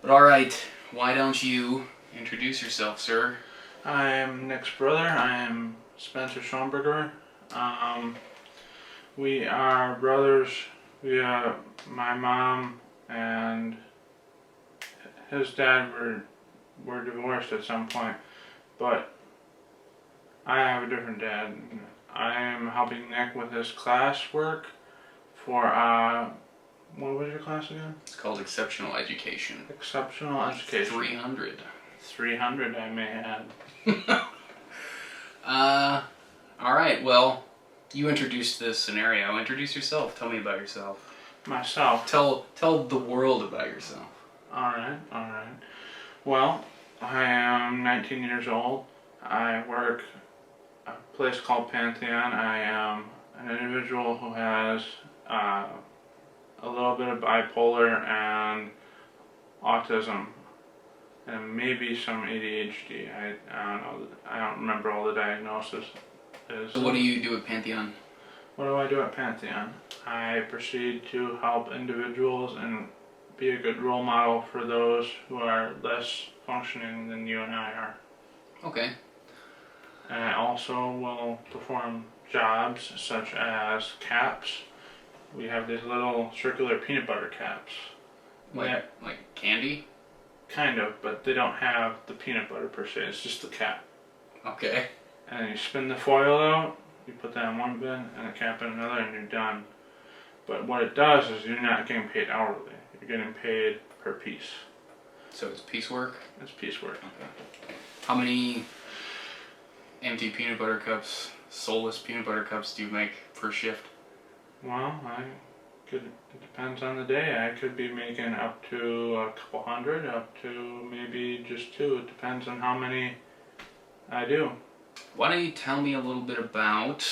But alright, why don't you introduce yourself, sir? I am Nick's brother. I am Spencer Schoenberger. We are brothers. My mom and his dad were divorced at some point, but I have a different dad. I am helping Nick with his classwork for what was your class again? It's called Exceptional Education. Exceptional Education. 300. 300, I may add. Alright, well, you introduced this scenario. Introduce yourself. Tell me about yourself. Myself. Tell the world about yourself. Alright. Well, I am 19 years old. I work at a place called Pantheon. I am an individual who has a little bit of bipolar and autism and maybe some ADHD. I don't know. I don't remember all the diagnosis. So what do you do at Pantheon? What do I do at Pantheon? I proceed to help individuals and be a good role model for those who are less functioning than you and I are. Okay. And I also will perform jobs such as caps. We have these little circular peanut butter caps. Like candy? Kind of, but they don't have the peanut butter per se. It's just the cap. Okay. And then you spin the foil out, you put that in one bin, and the cap in another, and you're done. But what it does is you're not getting paid hourly. You're getting paid per piece. So it's piecework? It's piecework. Okay. How many empty peanut butter cups, soulless peanut butter cups do you make per shift? Well, it depends on the day. I could be making up to a couple hundred, up to maybe just 2. It depends on how many I do. Why don't you tell me a little bit about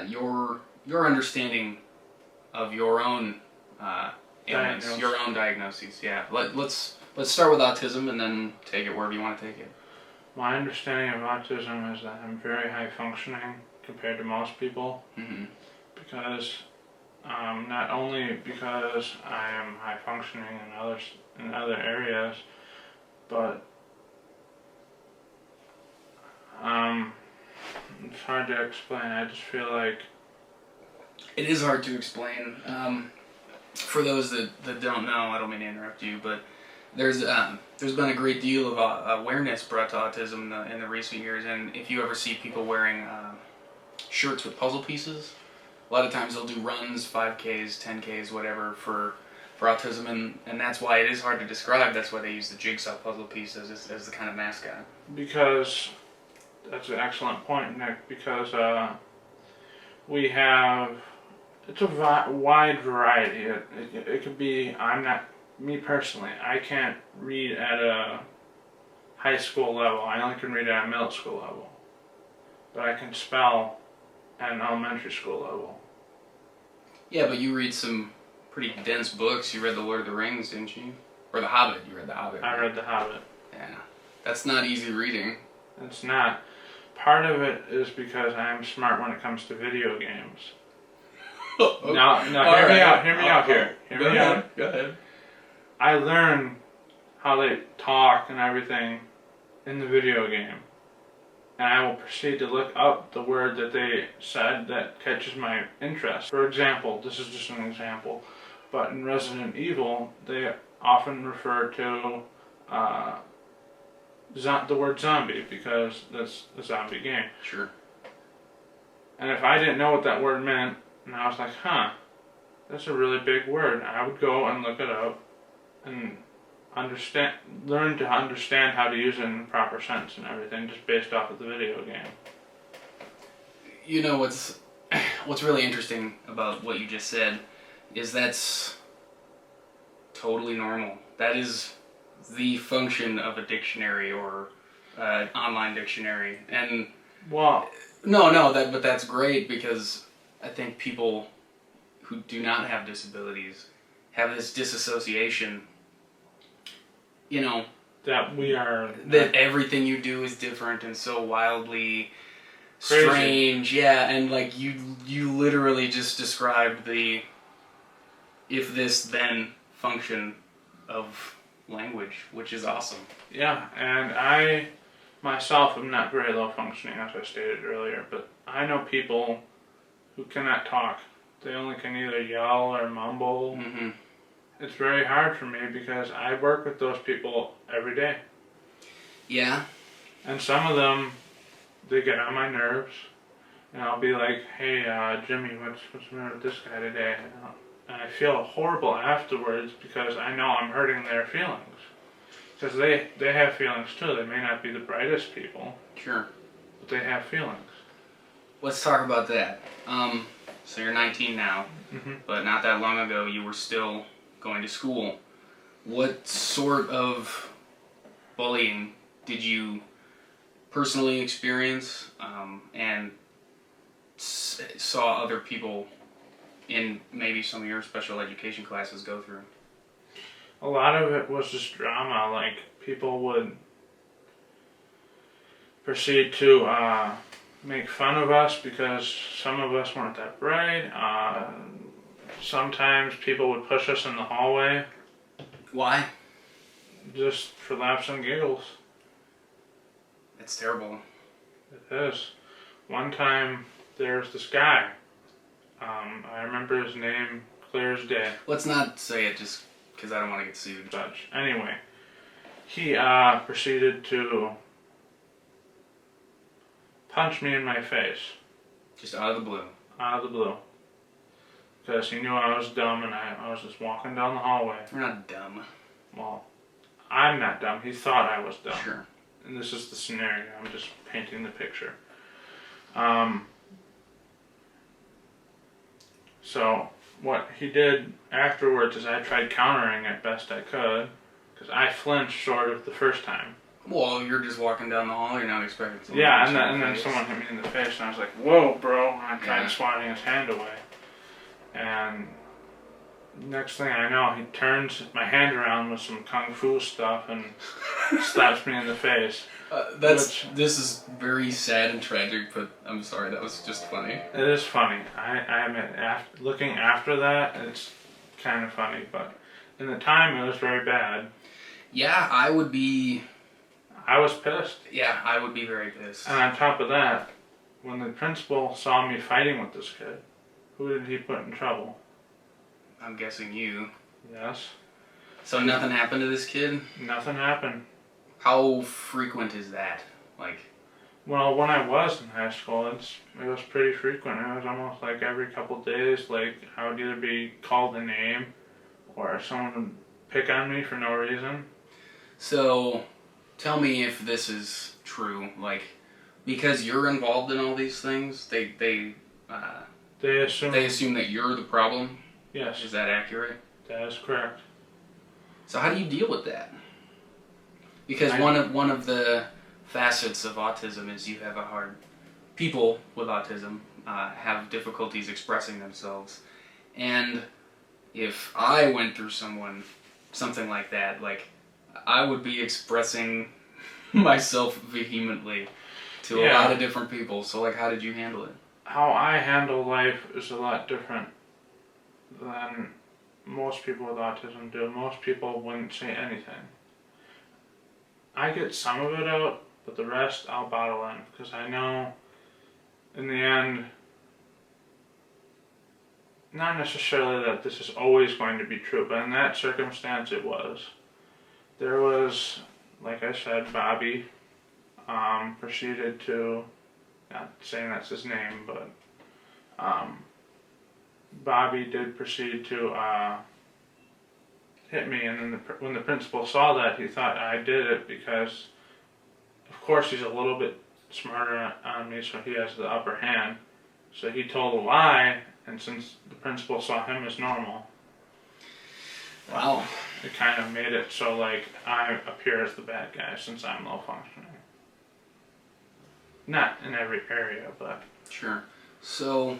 your understanding of your own ailments, your own diagnoses? Yeah, let's start with autism and then take it wherever you want to take it. My understanding of autism is that I'm very high functioning compared to most people. Mm-hmm. Because not only because I am high functioning in other areas, but it's hard to explain. I just feel like it is hard to explain. For those that don't know, I don't mean to interrupt you, but there's been a great deal of awareness brought to autism in the recent years, and if you ever see people wearing shirts with puzzle pieces, a lot of times they'll do runs, 5Ks, 10Ks, whatever, for autism, and that's why it is hard to describe. That's why they use the jigsaw puzzle pieces as the kind of mascot. Because that's an excellent point, Nick, because we have, it's a wide variety. It could be, me personally, I can't read at a high school level. I only can read at a middle school level. But I can spell at an elementary school level. Yeah, but you read some pretty dense books. You read The Lord of the Rings, didn't you? Or The Hobbit. You read The Hobbit. I read The Hobbit. Yeah. That's not easy reading. It's not. Part of it is because I am smart when it comes to video games. Okay. No, hear me out. Hear me out here. Hear me out. Go ahead. I learn how they talk and everything in the video game. And I will proceed to look up the word that they said that catches my interest. For example, this is just an example, but in Resident Evil, they often refer to the word zombie because that's a zombie game. Sure. And if I didn't know what that word meant, and I was like, that's a really big word, I would go and look it up and learn to understand how to use it in the proper sense and everything, just based off of the video game. You know what's really interesting about what you just said is that's totally normal. That is the function of a dictionary or online dictionary. And well, but that's great because I think people who do not have disabilities have this disassociation. You know, that everything you do is different and so wildly crazy. Strange, yeah, and like you literally just described the if this then function of language, which is awesome. Yeah, and I myself am not very low functioning, as I stated earlier, but I know people who cannot talk. They only can either yell or mumble. Mm-hmm. It's very hard for me because I work with those people every day. Yeah. And some of them, they get on my nerves. And I'll be like, hey, Jimmy, what's the matter with this guy today? And I feel horrible afterwards because I know I'm hurting their feelings. Because they have feelings too. They may not be the brightest people. Sure. But they have feelings. Let's talk about that. So you're 19 now, but not that long ago you were still going to school. What sort of bullying did you personally experience and saw other people in maybe some of your special education classes go through? A lot of it was just drama. Like, people would proceed to make fun of us because some of us weren't that bright. Sometimes people would push us in the hallway. Why? Just for laughs and giggles. It's terrible. It is. One time, there's this guy. I remember his name clear as day. Let's not say it just because I don't want to get sued. Such. Anyway, he proceeded to punch me in my face. Just out of the blue. Out of the blue. Because he knew I was dumb and I was just walking down the hallway. We're not dumb. Well, I'm not dumb. He thought I was dumb. Sure. And this is the scenario. I'm just painting the picture. So what he did afterwards is I tried countering it best I could. Because I flinched sort of the first time. Well, you're just walking down the hall, you're not expecting someone Yeah, to and then someone hit me in the face and I was like, whoa, bro. And I tried swatting his hand away. And next thing I know, he turns my hand around with some kung fu stuff and slaps me in the face. This is very sad and tragic, but I'm sorry, that was just funny. It is funny. I admit, looking after that, it's kind of funny, but in the time, it was very bad. Yeah, I would be... I was pissed. Yeah, I would be very pissed. And on top of that, when the principal saw me fighting with this kid, who did he put in trouble? I'm guessing you. Yes. So nothing happened to this kid? Nothing happened. How frequent is that? Like, well, when I was in high school, it was pretty frequent. It was almost like every couple days. Like, I would either be called a name, or someone would pick on me for no reason. So, tell me if this is true. Like, because you're involved in all these things, they assume that you're the problem. Yes. Is that accurate? That is correct. So how do you deal with that? Because one of the facets of autism is you have people with autism have difficulties expressing themselves. And if I went through something like that, like, I would be expressing myself vehemently to a lot of different people. So, like, how did you handle it? How I handle life is a lot different than most people with autism do. Most people wouldn't say anything. I get some of it out, but the rest I'll bottle in because I know in the end, not necessarily that this is always going to be true, but in that circumstance it was. There was, like I said, Bobby proceeded to, not saying that's his name, but Bobby did proceed to hit me, and then when the principal saw that, he thought I did it because, of course, he's a little bit smarter on me, so he has the upper hand. So he told a lie, and since the principal saw him as normal, wow, it kind of made it so like I appear as the bad guy since I'm low functioning. Not in every area, but sure. So,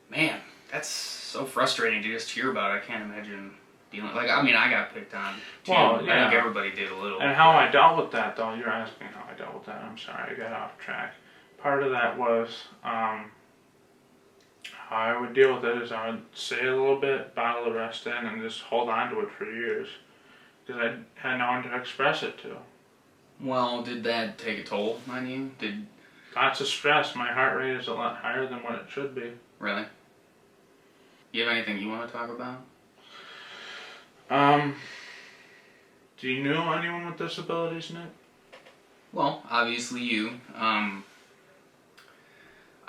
man, that's so frustrating to just hear about. I can't imagine dealing. Like, I mean, I got picked on too. Well, yeah. I think everybody did a little. And how I dealt with that, though, you're asking how I dealt with that. I'm sorry, I got off track. Part of that was how how I would deal with it is I would say a little bit, bottle the rest in, and just hold on to it for years. Because I had no one to express it to. Well, did that take a toll on you? Lots of stress. My heart rate is a lot higher than what it should be. Really? You have anything you want to talk about? Do you know anyone with disabilities, Nick? Well, obviously you. I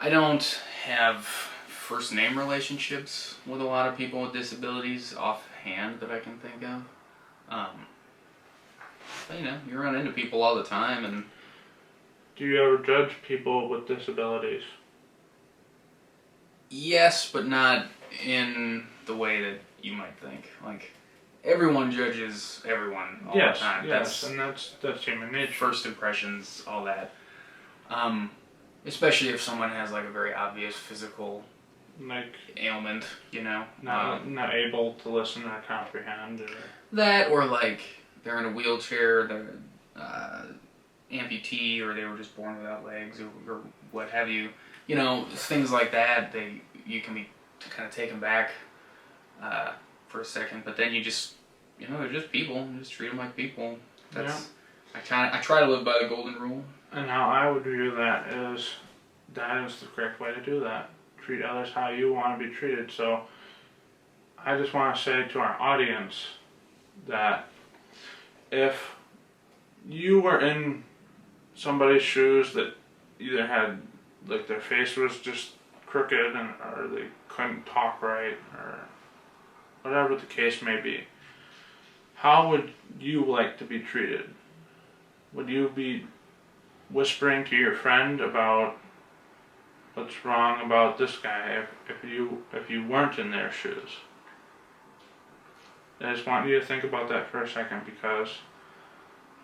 don't have first name relationships with a lot of people with disabilities offhand that I can think of. But you run into people all the time, and Do you ever judge people with disabilities? yes, but not in the way that you might think. Like, everyone judges everyone all the time. Yes, and that's human nature. First impressions, all that. Especially if someone has like a very obvious physical Like ailment, not able to listen or comprehend, or that, or like they're in a wheelchair, they're amputee, or they were just born without legs, or what have you. Things like that. You can be kind of taken back for a second, but then you just they're just people. You just treat them like people. I try to live by the golden rule. And how I would view that is the correct way to do that. Treat others how you want to be treated. So I just want to say to our audience that if you were in somebody's shoes that either had, like, their face was just crooked or they couldn't talk right or whatever the case may be, how would you like to be treated? Would you be whispering to your friend about what's wrong about this guy if you weren't in their shoes? I just want you to think about that for a second, because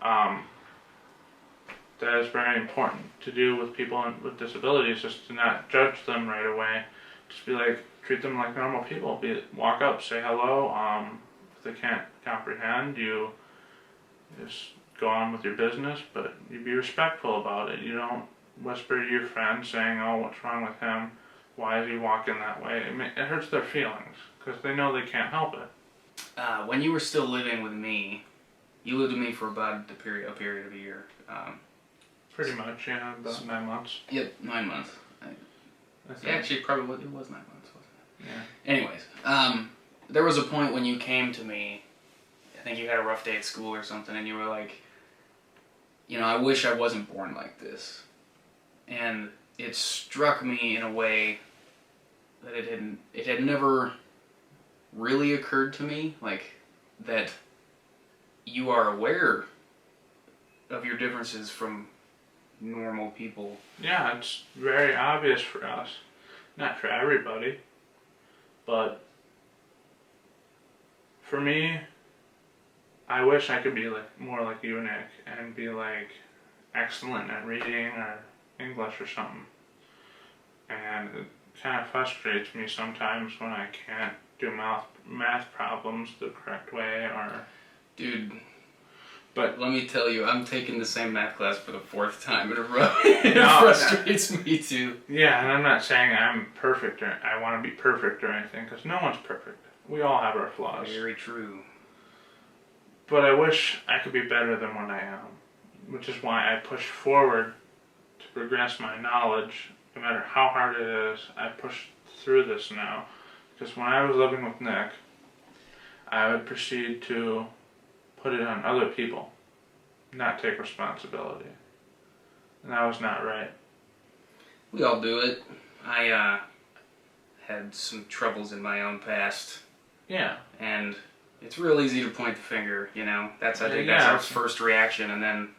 that is very important to do with people with disabilities, just to not judge them right away. Just be like, treat them like normal people. Walk up, say hello. If they can't comprehend, you just go on with your business, but you be respectful about it. You don't whisper to your friend saying, "Oh, what's wrong with him? Why is he walking that way?" It hurts their feelings because they know they can't help it. When you were still living with me, you lived with me for about a period of a year. Pretty much, yeah, about 9 months. Yep, 9 months. Actually, probably it was 9 months, wasn't it? Yeah. Anyways, there was a point when you came to me. I think you had a rough day at school or something, and you were like, I wish I wasn't born like this. And it struck me in a way that it had never really occurred to me, like, that you are aware of your differences from normal people. Yeah, it's very obvious for us. Not for everybody, but for me, I wish I could be more like you, Nick, and be excellent at reading or English or something. And it kind of frustrates me sometimes when I can't do math problems the correct way, or... Dude, but let me tell you, I'm taking the same math class for the 4th time in a row. It frustrates me too. Yeah, and I'm not saying I'm perfect or I want to be perfect or anything, because no one's perfect. We all have our flaws. Very true. But I wish I could be better than what I am, which is why I push forward to progress my knowledge. No matter how hard it is, I push through this now. Because when I was living with Nick, I would proceed to put it on other people, not take responsibility. And that was not right. We all do it. I had some troubles in my own past. Yeah. And it's real easy to point the finger, I think that's our first reaction, and then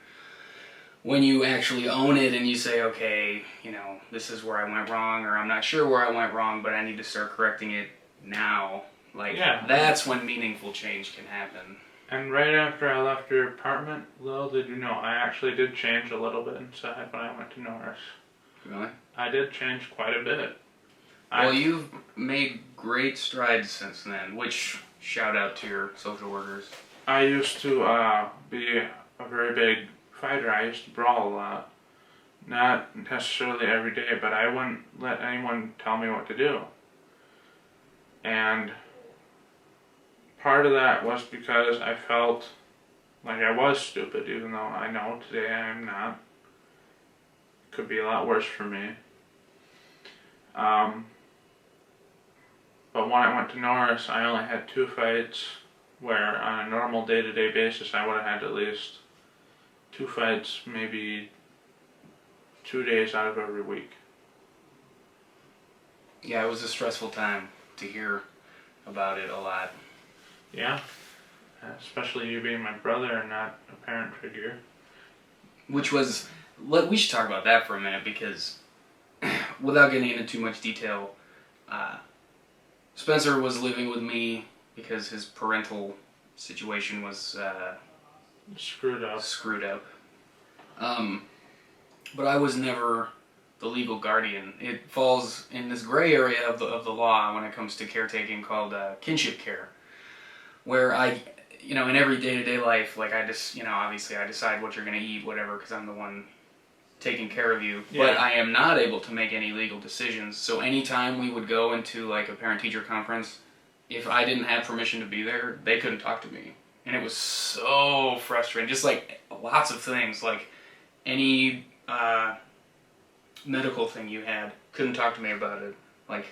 when you actually own it and you say, okay, this is where I went wrong, or I'm not sure where I went wrong, but I need to start correcting it now, that's when meaningful change can happen. And right after I left your apartment, little did you know, I actually did change a little bit inside when I went to Norris. Really? I did change quite a bit. Well, you've made great strides since then, which, shout out to your social workers. I used to be a very big fighter. I used to brawl a lot. Not necessarily every day, but I wouldn't let anyone tell me what to do. And part of that was because I felt like I was stupid, even though I know today I am not. Could be a lot worse for me. But when I went to Norris, I only had 2 fights, where on a normal day-to-day basis I would have had at least 2 fights, maybe 2 days out of every week. Yeah, it was a stressful time to hear about it a lot. Yeah, especially you being my brother and not a parent figure. Which was, we should talk about that for a minute, because without getting into too much detail, Spencer was living with me because his parental situation was Screwed up. But I was never the legal guardian. It falls in this gray area of the law when it comes to caretaking called kinship care, where in every day-to-day life, like I just, obviously I decide what you're going to eat, whatever, because I'm the one taking care of you. Yeah. But I am not able to make any legal decisions. So anytime we would go into like a parent-teacher conference, if I didn't have permission to be there, they couldn't talk to me. And it was so frustrating. Just like lots of things, like any medical thing you had, couldn't talk to me about it. Like,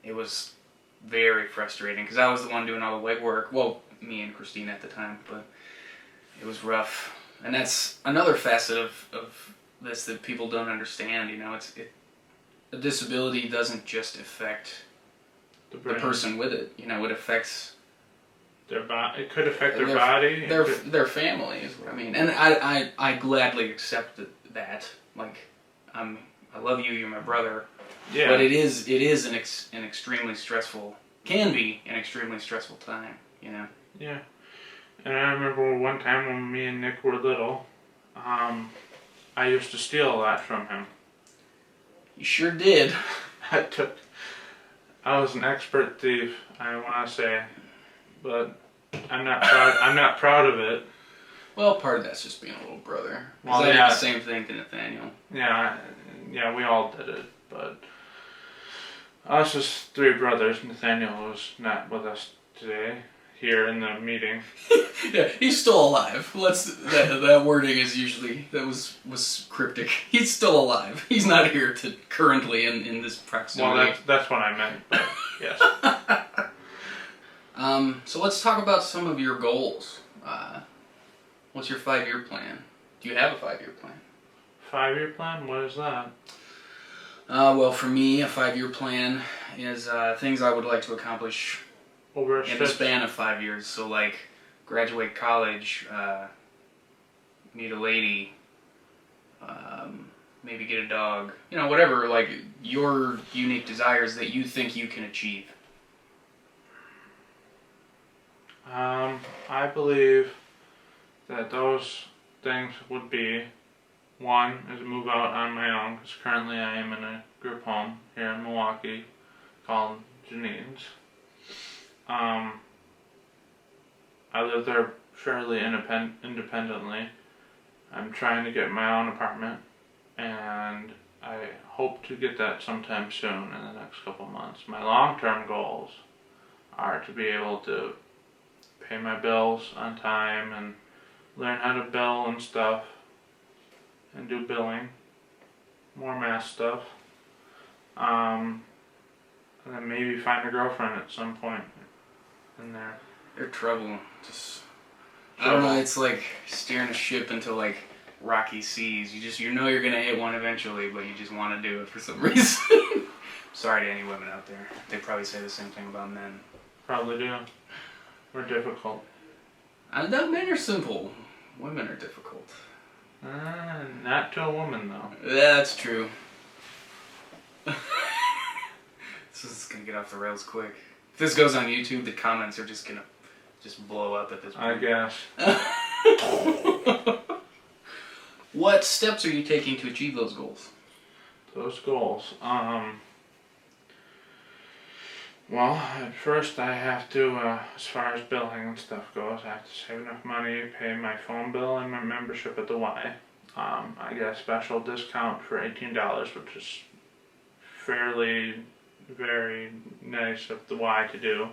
it was very frustrating because I was the one doing all the legwork. Well, me and Christine at the time, but it was rough. And that's another facet of this that people don't understand. A disability doesn't just affect the person with it. It affects their body. It could affect their body. Their family is what I mean. And I gladly accept that. Like, I love you. You're my brother. Yeah. But it is an extremely stressful, can be an extremely stressful time. Yeah. And I remember one time when me and Nick were little, I used to steal a lot from him. You sure did. I was an expert thief, I want to say, but I'm not proud. I'm not proud of it. Well, part of that's just being a little brother. Well, I did the same thing to Nathaniel. Yeah, we all did it, but us as 3 brothers. Nathaniel was not with us today here in the meeting. Yeah, he's still alive. That wording is usually was cryptic. He's still alive. He's not here currently in this proximity. Well, that's what I meant. But yes. So let's talk about some of your goals. What's your 5-year plan? Do you have a 5-year plan? 5-year plan? What is that? Well, for me, a 5-year plan is things I would like to accomplish in the span of 5 years. So, like, graduate college, meet a lady, maybe get a dog. Whatever, like, your unique desires that you think you can achieve. I believe that those things would be, one, is move out on my own, because currently I am in a group home here in Milwaukee called Janine's. I live there fairly independently. I'm trying to get my own apartment, and I hope to get that sometime soon in the next couple months. My long-term goals are to be able to pay my bills on time and learn how to bill and stuff, and do billing, more math stuff, and then maybe find a girlfriend at some point in there. They're trouble. I don't know, it's like steering a ship into like rocky seas. You know you're gonna hit one eventually, but you just want to do it for some reason. Sorry to any women out there. They probably say the same thing about men. Probably do. We're difficult. Men are simple. Women are difficult. Not to a woman, though. That's true. This is gonna get off the rails quick. If this goes on YouTube, the comments are just gonna blow up at this point. I guess. What steps are you taking to achieve those goals? Those goals. Well, at first I have to, as far as billing and stuff goes, I have to save enough money to pay my phone bill and my membership at the Y. I get a special discount for $18, which is fairly very nice of the Y to do.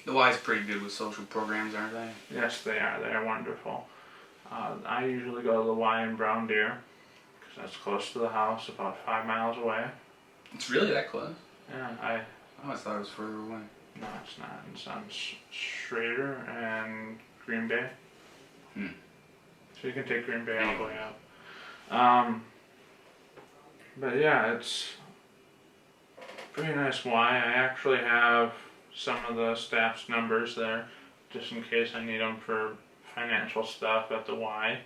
The Y's pretty good with social programs, aren't they? Yes, they are. They are wonderful. I usually go to the Y in Brown Deer because that's close to the house, about 5 miles away. It's really that close? Yeah, I always thought it was further away. No, it's not. It's on Schrader and Green Bay. So you can take Green Bay all the way up. But yeah, it's pretty nice Y. I actually have some of the staff's numbers there, just in case I need them for financial stuff at the Y.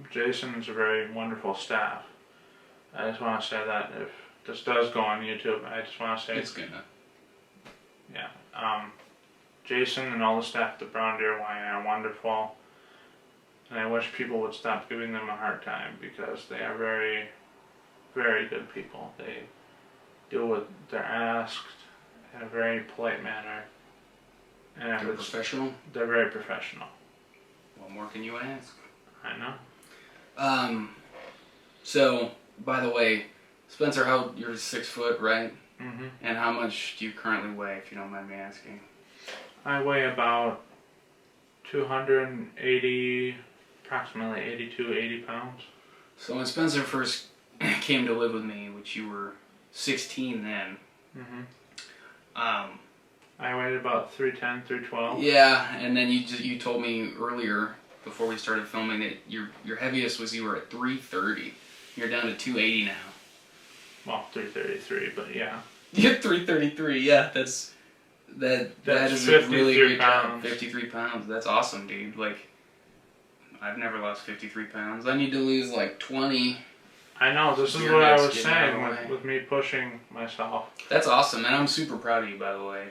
Jason is a very wonderful staff. I just want to say that if this does go on YouTube, I just want to say it's gonna. Yeah. Jason and all the staff at the Brown Deer Y are wonderful, and I wish people would stop giving them a hard time because they are very, very good people. They deal with they're asked in a very polite manner, and They're professional? They're very professional. What more can you ask? I know. So, by the way, Spencer, you're 6 foot, right? Mm-hmm. And how much do you currently weigh, if you don't mind me asking? I weigh about 280, approximately 82, 80 pounds. So when Spencer first came to live with me, which you were 16 then, I weighed about 310, 312. Yeah, and then you told me earlier, before we started filming, that your heaviest was you were at 330. You're down to 280 now. Well, 333, but yeah. You're 333, yeah, that is a really great job. 53 pounds, that's awesome, dude. Like, I've never lost 53 pounds. I need to lose like 20. I know, this is what I was saying with me pushing myself. That's awesome, and I'm super proud of you, by the way.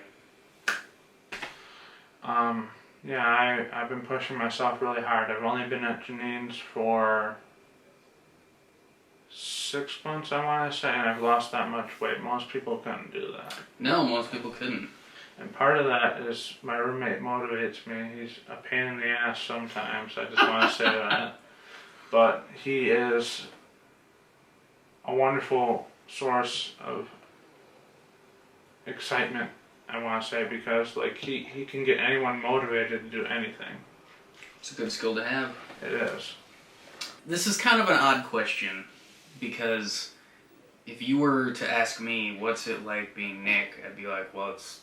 Yeah, I've been pushing myself really hard. I've only been at Janine's for 6 months, I want to say, and I've lost that much weight. Most people couldn't do that. No, most people couldn't. And part of that is my roommate motivates me. He's a pain in the ass sometimes, I just want to say that. But he is a wonderful source of excitement, I want to say, because like he can get anyone motivated to do anything. It's a good skill to have. It is. This is kind of an odd question, because if you were to ask me what's it like being Nick, I'd be like, well, it's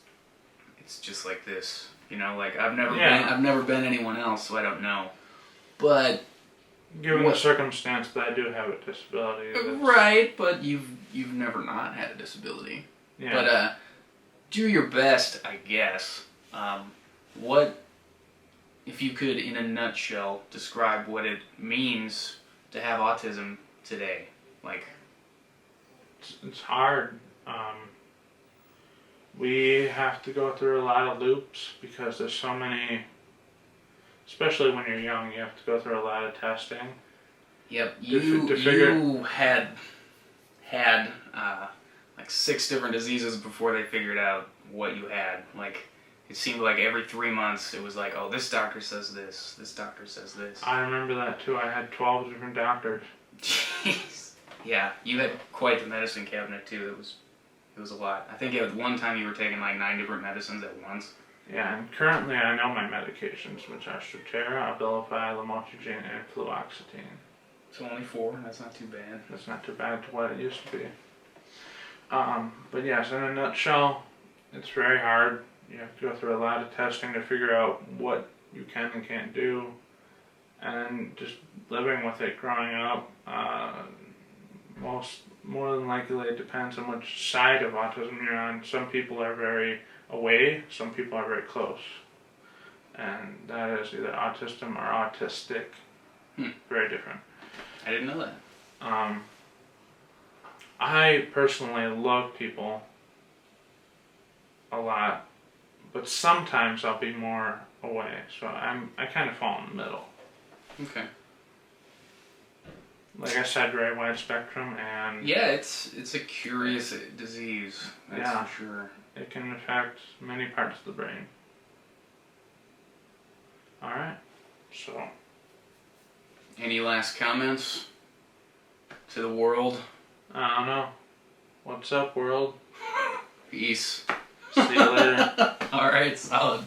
just like this, you know. Like I've never been anyone else, so I don't know. But given the circumstance that I do have a disability, right? But you've never not had a disability. Yeah. But do your best, I guess. What, if you could, in a nutshell, describe what it means to have autism today? Like, it's hard. We have to go through a lot of loops because there's so many, especially when you're young, you have to go through a lot of testing. Yep, you had like 6 different diseases before they figured out what you had. Like, it seemed like every 3 months it was like, oh, this doctor says this doctor says this. I remember that too. I had 12 different doctors. Jeez. Yeah, you had quite the medicine cabinet too. It was a lot. I think at one time you were taking like 9 different medicines at once. Yeah, and currently I know my medications, which are Strattera, Abilify, Lamotrigine, and Fluoxetine. So only 4. That's not too bad. That's not too bad to what it used to be. But yes, in a nutshell, it's very hard. You have to go through a lot of testing to figure out what you can and can't do, and just living with it growing up. More than likely, it depends on which side of autism you're on. Some people are very away, some people are very close, and that is either autism or autistic. Very different. I didn't know that. I personally love people a lot, but sometimes I'll be more away, so I kind of fall in the middle. Okay. Like I said, very wide spectrum, and yeah, it's a curious disease. That's for sure. It can affect many parts of the brain. All right, so. Any last comments to the world? I don't know. What's up, world? Peace. See you later. All right, solid.